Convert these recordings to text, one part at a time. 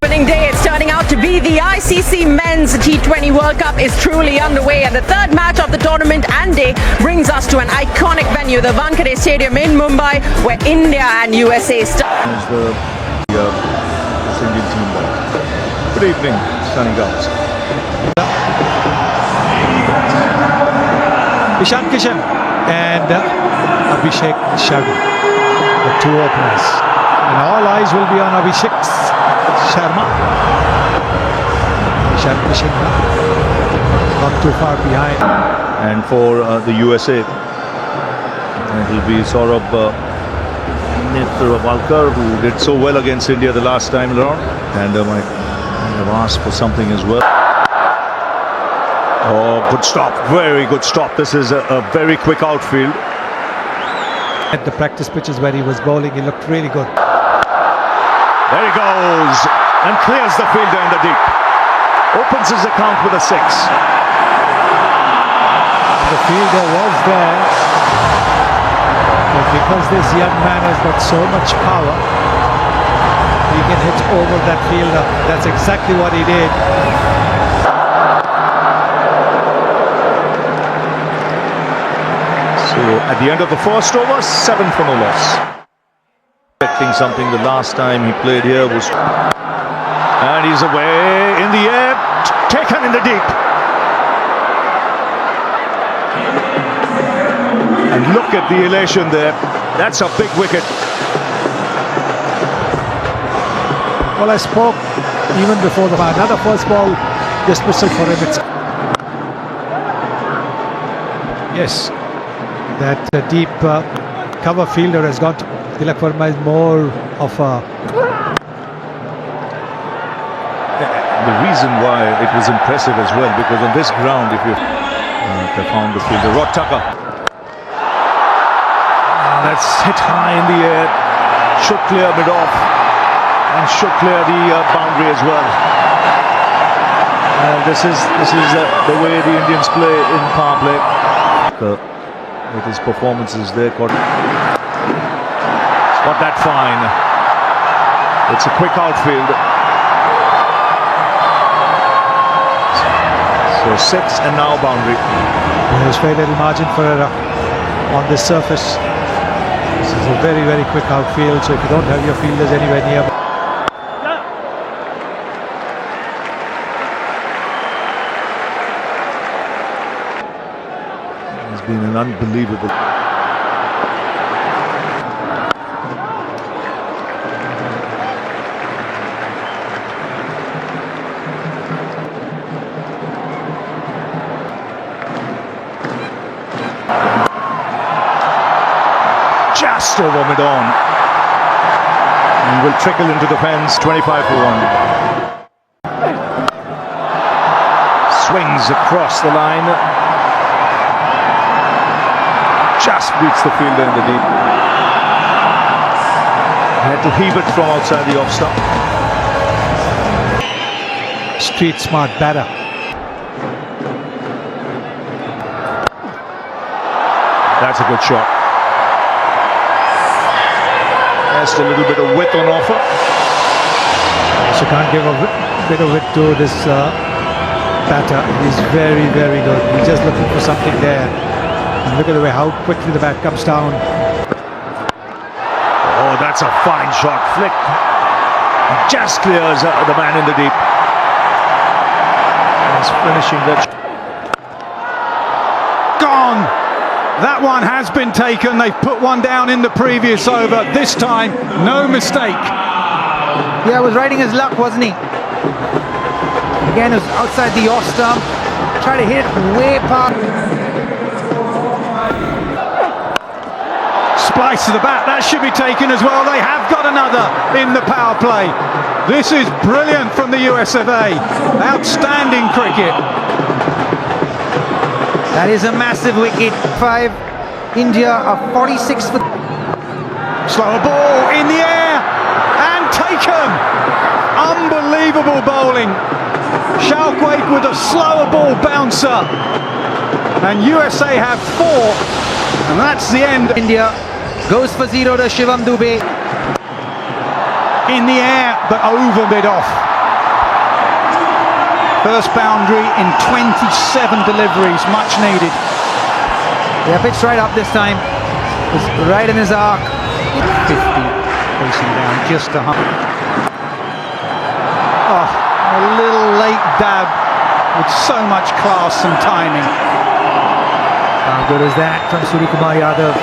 opening day. It's turning out to be the ICC Men's T20 World Cup is truly underway, and the third match of the tournament and day brings us to an iconic venue, the Wankhede Stadium in Mumbai, where India and USA start. This Indian team there. Good evening, Sunny Gulls. Ishan Kishan and Abhishek Sharma, the two openers. And all eyes will be on Abhishek Sharma. Ishan Kishan not too far behind. And for the USA, it will be Saurabh Netravalkar, who did so well against India the last time around, and might have asked for something as well. Oh, good stop, very good stop. This is a very quick outfield. At the practice pitches where he was bowling, he looked really good. There he goes, and clears the fielder in the deep. Opens his account with a 6. The fielder was there, but because this young man has got so much power, he can hit over that fielder. That's exactly what he did. So at the end of the first over, 7 for no loss. Expecting something the last time he played here was... And he's away in the air, taken in the deep. And look at the elation there. That's a big wicket. Well, I spoke even before another first ball dismissal for him. Yes, that deep cover fielder has got Tilak Verma is more of a... The reason why it was impressive as well, because on this ground, if you found the fielder, Rod Tucker. That's hit high in the air, should clear mid off, and should clear the boundary as well. This is the way the Indians play in power play. With his performances there, got that fine. It's a quick outfield. So 6 and now boundary. There's very little margin for error on this surface. This is a very, very quick outfield, so if you don't have your fielders anywhere near... It's been an unbelievable... Just over mid-on, and will trickle into the fence. 25 for 1. Swings across the line, just beats the fielder in the deep. Had to heave it from outside the off stump. Street smart batter. That's a good shot. Just a little bit of width on offer. So can't give a bit of width to this batter. He's very, very good. He's just looking for something there. And look at the way how quickly the bat comes down. Oh, that's a fine shot. Flick. Just clears the man in the deep. He's finishing that. Gone! That one has been taken. They've put one down in the previous over. This time, no mistake. Yeah, was riding his luck, wasn't he? Again, it was outside the off stump. Try to hit it way past. Splice to the bat. That should be taken as well. They have got another in the power play. This is brilliant from the US of A. Outstanding cricket. That is a massive wicket. 5. India are 46 for... Slower ball in the air and taken. Unbelievable bowling. Shalquait with a slower ball bouncer. And USA have 4. And that's the end. India goes for 0 to Shivam Dube. In the air, but over mid-off. First boundary in 27 deliveries, much needed. Yeah, pitched right up this time. It was right in his arc. 50, facing down just a hump. Oh, a little late dab with so much class and timing. How good is that from Suryakumar Yadav?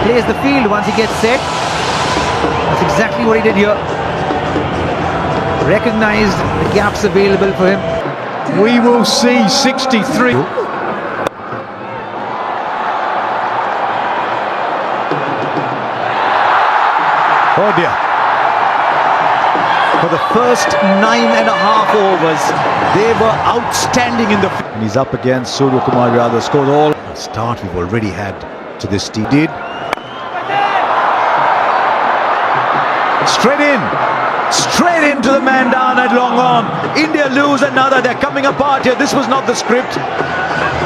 Plays the field once he gets set. That's exactly what he did here. Recognized the gaps available for him. We will see 63. Oh dear. For the first 9.5 overs, they were outstanding in the field. And he's up against Suryakumar Yadav, scored all. A start we've already had to this team. Did. Straight into the man down at long on. India lose another. They're coming apart here. This was not the script.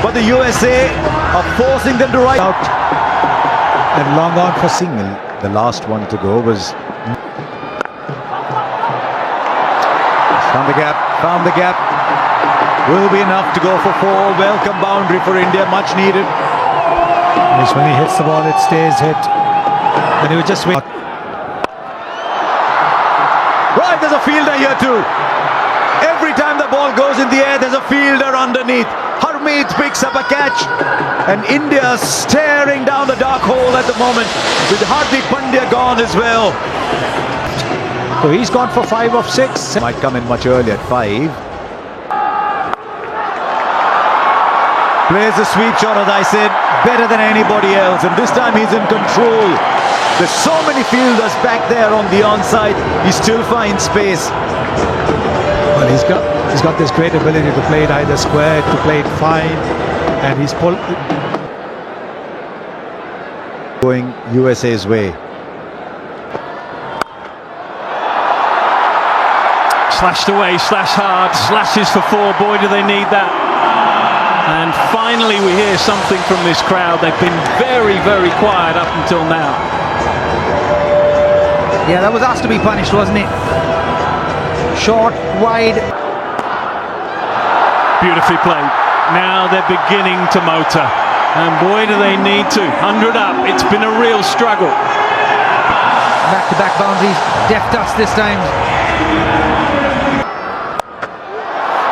But the USA are forcing them to ride out. And long on for single. The last one to go was... Found the gap. Will be enough to go for 4. Welcome boundary for India. Much needed. Yes, when he hits the ball, it stays hit. And he would just wait. Right, there's a fielder here too. Every time the ball goes in the air, there's a fielder underneath. Harmeet picks up a catch. And India staring down the dark hole at the moment, with Hardik Pandya gone as well. So he's gone for 5 of 6. Might come in much earlier at 5. Plays the sweep shot, as I said, better than anybody else. And this time he's in control. There's so many fielders back there on the onside. He still finds space. Well, he's got this great ability to play it either square, to play it fine, and he's pulled. Going USA's way. Slashed away, slash hard, slashes for 4. Boy, do they need that. And finally we hear something from this crowd. They've been very, very quiet up until now. Yeah, that was asked to be punished, wasn't it? Short, wide. Beautifully played. Now they're beginning to motor. And boy, do they need to. 100 up. It's been a real struggle. Back-to-back boundaries. Deft us this time.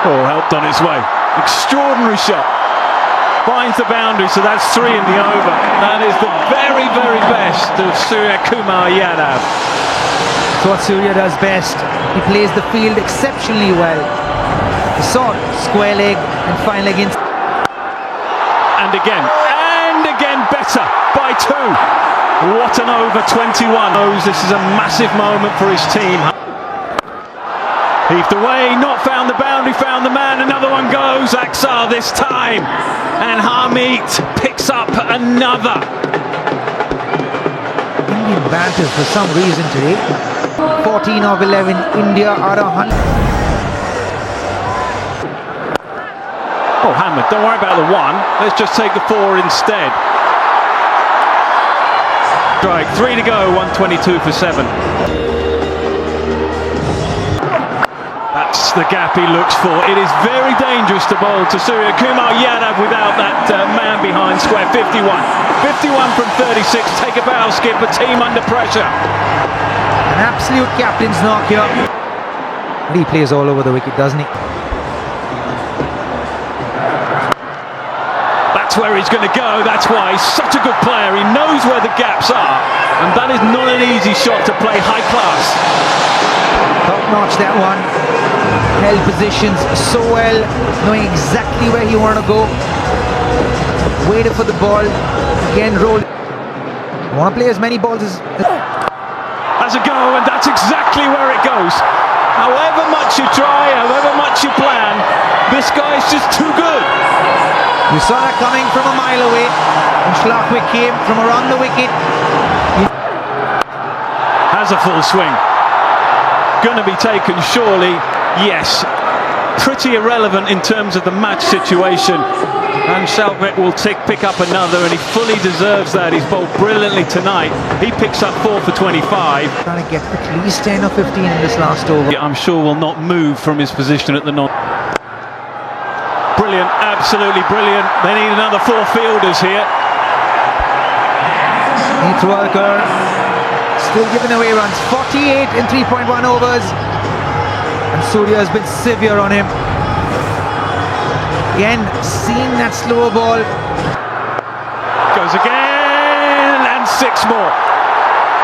Oh, helped on its way. Extraordinary shot. Finds the boundary, so that's 3 in the over. That is the very, very best of Suryakumar Yadav. It's what Surya does best. He plays the field exceptionally well. He saw square leg and fine leg in. And again better by 2. What an over 21. This is a massive moment for his team. Heaved away, not found the boundary, found the man, another one goes, Aksar this time, and Harmeet picks up another. Indian batters for some reason today. 14 of 11, India are 100. Oh, Hamid, don't worry about the 1, let's just take the 4 instead. Strike, 3 to go, 122 for 7. That's the gap he looks for. It is very dangerous to bowl to Suryakumar Yadav without that man behind square. 51 from 36. Take a bow, skip. A team under pressure. An absolute captain's knock here. He plays all over the wicket, doesn't he? That's where he's going to go. That's why he's such a good player. He knows where the gaps are, and that is not an easy shot to play high class. Top notch that one. Held positions so well, knowing exactly where he wanted to go. Waited for the ball, again rolled. Want to play as many balls as... Has a go, and that's exactly where it goes. However much you try, however much you plan, this guy's just too good. You saw that coming from a mile away, and Schlafwick came from around the wicket. Has a full swing. Going to be taken, surely. Yes. Pretty irrelevant in terms of the match situation. And Schlafwick will pick up another, and he fully deserves that. He's bowled brilliantly tonight. He picks up 4 for 25. Trying to get at least 10 or 15 in this last over. I'm sure will not move from his position at the non. Brilliant, absolutely brilliant. They need another 4 fielders here. Netravalkar still giving away runs. 48 in 3.1 overs. And Surya has been severe on him. Again, seeing that slower ball. Goes again, and 6 more.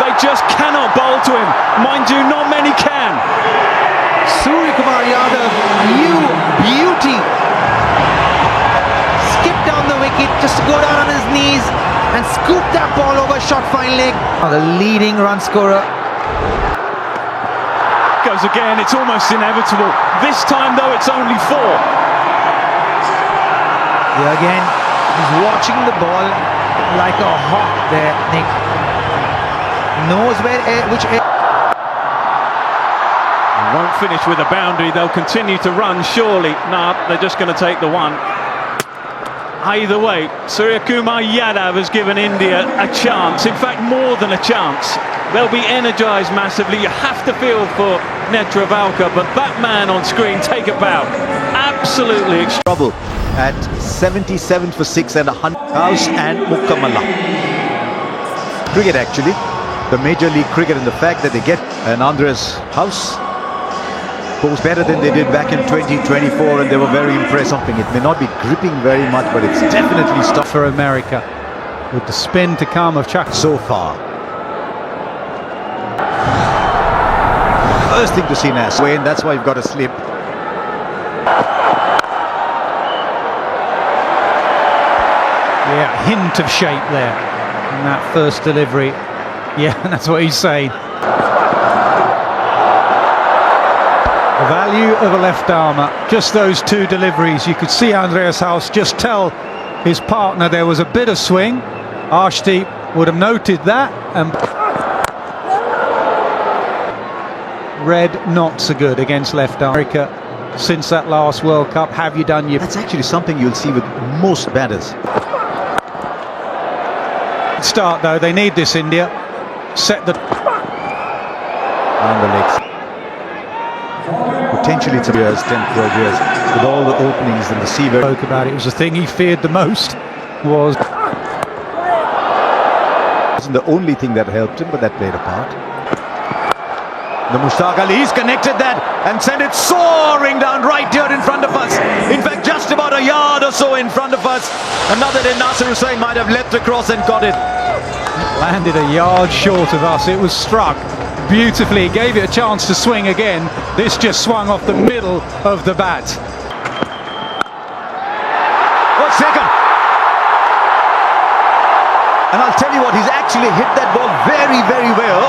They just cannot bowl to him. Mind you, not many can. Surya Kumar Yadav, you beauty. Skipped down the wicket just to go down on his knees and scoop that ball over short fine leg. The leading run scorer. Goes again, it's almost inevitable. This time though, it's only 4. Here again, he's watching the ball like a hawk there, Nick. Knows which Won't finish with a boundary, they'll continue to run, surely. No, they're just going to take the 1. Either way, Surya Kumar Yadav has given India a chance, in fact more than a chance. They'll be energised massively. You have to feel for Netravalkar, but that man on screen, take a bow. Absolutely Trouble at 77 for 6 and 100. House and Mukamala. Cricket actually. The Major League Cricket, and the fact that they get an Andres House goes better than they did back in 2024, and they were very impressed. It may not be gripping very much, but it's definitely stuff For America, with the spin to come of Chak. so far. First thing to see Nas Wayne, that's why you've got a slip. Yeah, a hint of shape there in that first delivery. Yeah, that's what he's saying. The value of a left armour, just those 2 deliveries. You could see Andreas House just tell his partner there was a bit of swing. Arshdeep would have noted that, and Red not so good against left arm. America, since that last World Cup, have you done your That's actually something you'll see with most batters. start though? They need this, India. Set the On the legs. Potentially it's 10, 12 years with all the openings and the seaver. spoke about it. It was the thing he feared the most. Was Wasn't the only thing that helped him, but that played a part. The Mushtaq Ali, he's connected that and sent it soaring down right here in front of us. In fact, just about a yard or so in front of us. Another day Nasser Hussain might have leapt across and got it. landed a yard short of us. It was struck beautifully. He gave it a chance to swing again. This just swung off the middle of the bat. Well, second. And I'll tell you what, he's actually hit that ball very, very well,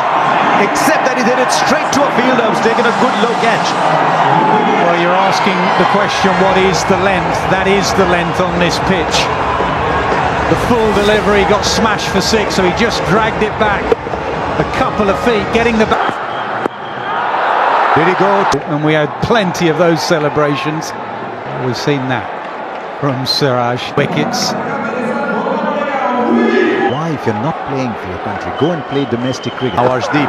except that he hit it straight to a fielder who's taken a good low catch. Well, you're asking the question, what is the length? That is the length on this pitch. The full delivery got smashed for 6, so he just dragged it back a couple of feet, getting the back. Did he go? And we had plenty of those celebrations. We've seen that from Siraj. Wickets. Why, if you're not playing for your country, go and play domestic cricket. Arshdeep.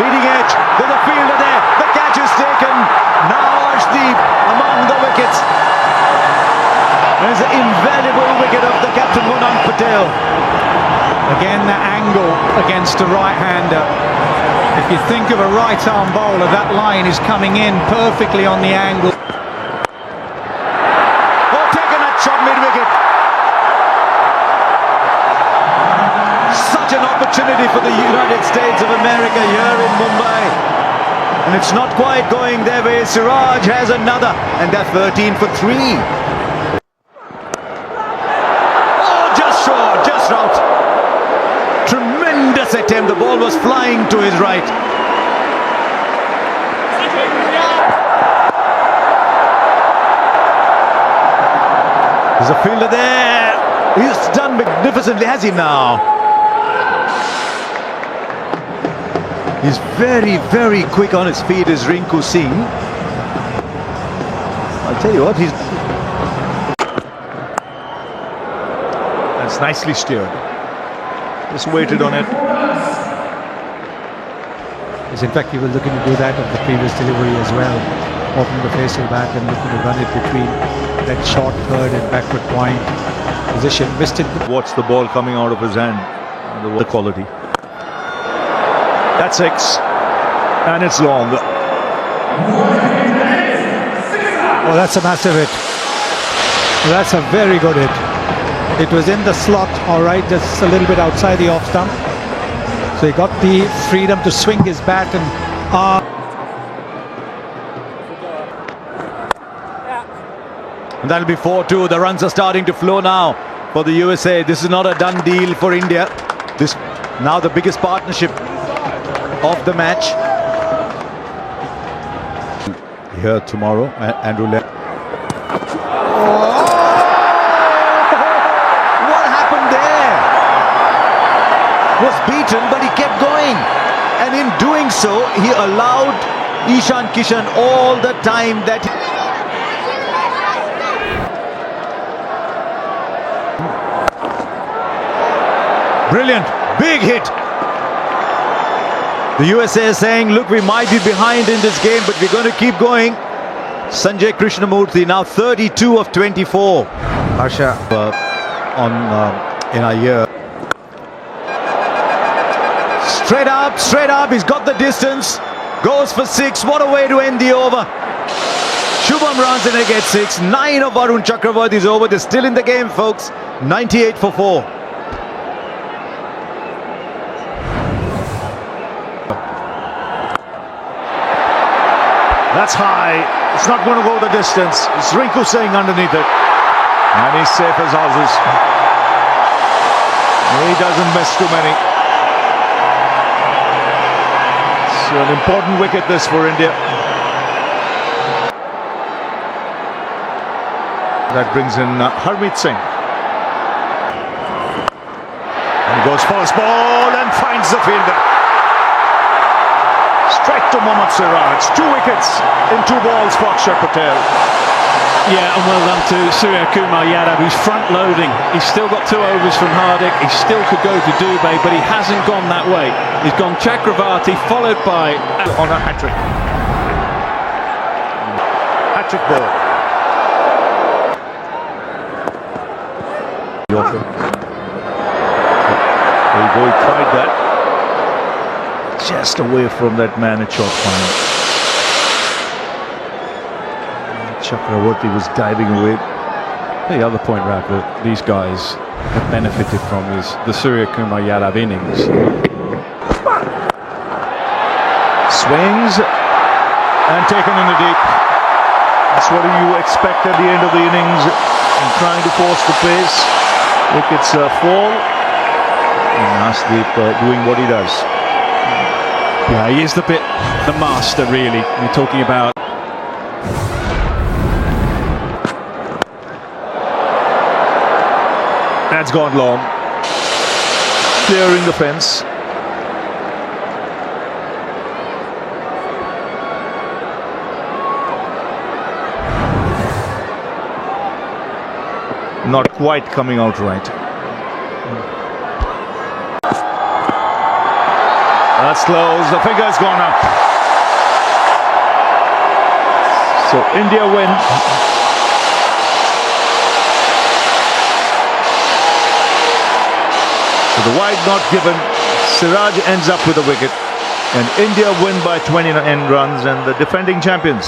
Leading edge, there's a fielder there. The catch is taken. Now Arshdeep among the wickets. There's an invaluable wicket of the captain Monank Patel. Again, that angle against a right-hander. If you think of a right-arm bowler, that line is coming in perfectly on the angle. Oh, taken that shot mid-wicket. Such an opportunity for the United States of America here in Mumbai. And it's not quite going their way. Siraj has another, and they're 13 for 3. Oh, just short, just out. Tremendous attempt. The ball was flying to his right. There's a fielder there. He's done magnificently, has he now? He's very, very quick on his feet, is Rinku Singh. I'll tell you what, he's... That's nicely steered. Just waited on it. Because in fact, you were looking to do that of the previous delivery as well. opening the face of the bat and looking to run it between that short third and backward point position. Missed it. Watch the ball coming out of his hand. The quality. That's 6. And it's long. Oh, that's a massive hit. That's a very good hit. It was in the slot, all right, just a little bit outside the off stump. So he got the freedom to swing his bat and arm. And that'll be 4-2. The runs are starting to flow now for the USA. This is not a done deal for India. This now the biggest partnership of the match. Here tomorrow, Andrew Lemon. What happened there? Was beaten, but he kept going. And in doing so, he allowed Ishan Kishan all the time that brilliant, big hit. The USA is saying, look, we might be behind in this game, but we're going to keep going. Sanjay Krishnamurthy now 32 of 24. Harsha. In a year. Straight up, he's got the distance. Goes for 6, what a way to end the over. Shubham runs and he gets 6. 9 of Varun Chakravarti's over. They're still in the game, folks. 98 for 4. That's high. It's not going to go the distance. It's Rinku Singh underneath it. And he's safe as houses. He doesn't miss too many. It's an important wicket this for India. That brings in Harmeet Singh. And he goes first ball and finds the fielder. Straight to Mohammad Siraj. 2 wickets in 2 balls for Akshar Patel. Yeah, and well done to Surya Kumar Yadav, who's front-loading. He's still got 2 overs from Hardik. He still could go to Dubey, but he hasn't gone that way. He's gone Chakravarti, followed by On a hat-trick. Hat-trick ball. There you go, he tried that. Just away from that man at short final. Chakravarti was diving away. the other point, Rav, that these guys have benefited from is the Surya Kumar Yadav innings. Swings and taken in the deep. That's what you expect at the end of the innings, and trying to force the pace. Wickets fall, and Asdeep doing what he does. Yeah, he is the master, really. We're talking about. That's gone long. Clearing the fence. Not quite coming out right. That's close. The figure's gone up. So India win. So the wide not given. Siraj ends up with a wicket. And India win by 29 runs, and the defending champions.